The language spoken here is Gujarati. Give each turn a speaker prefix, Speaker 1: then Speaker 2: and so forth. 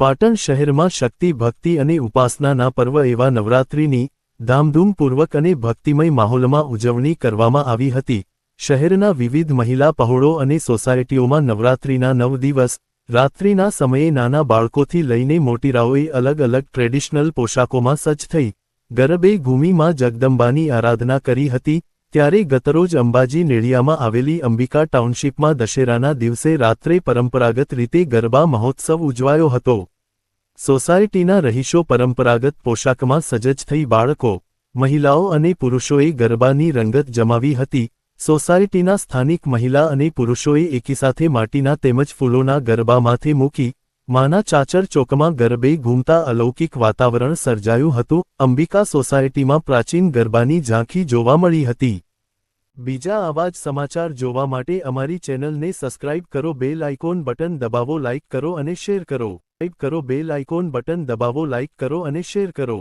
Speaker 1: પાટણ શહેરમાં શક્તિ ભક્તિ અને ઉપાસનાના પર્વ એવા નવરાત્રિની ધામધૂમપૂર્વક અને ભક્તિમય માહોલમાં ઉજવણી કરવામાં આવી હતી। શહેરના વિવિધ મહિલા પહોળો અને સોસાયટીઓમાં નવરાત્રિના 9 દિવસ રાત્રિના સમયે નાના બાળકોથી લઈને મોટીરાઓએ અલગ અલગ ટ્રેડિશનલ પોશાકોમાં સજ્જ થઈ ગરબે ઘૂમી માં જગદંબાની આરાધના કરી હતી। ત્યારે ગતરોજ અંબાજી નેળિયામાં આવેલી અંબિકા ટાઉનશીપમાં દશેરાના દિવસે રાત્રે પરંપરાગત રીતે ગરબા મહોત્સવ ઉજવાયો હતો। સોસાયટીના રહીશો પરંપરાગત પોશાકમાં સજ્જ થઈ બાળકો, મહિલાઓ અને પુરુષોએ ગરબાની રંગત જમાવી હતી। સોસાયટીના સ્થાનિક મહિલા અને પુરુષોએ એકીસાથે માટીના તેમજ ફૂલોના ગરબા માથે મૂકી માના ચાચર ચોકમાં ગરબે ઘૂમતા અલૌકિક વાતાવરણ સર્જાયું હતું। અંબિકા સોસાયટીમાં પ્રાચીન ગરબાની ઝાંખી જોવા મળી હતી। બીજા આવા જ સમાચાર જોવા માટે અમારી ચેનલને સબસ્ક્રાઇબ કરો, બેલ આઇકોન બટન દબાવો, લાઇક કરો અને શેર કરો। સબસ્ક્રાઇબ કરો, બેલ આઇકોન બટન દબાવો, લાઇક કરો અને શેર કરો।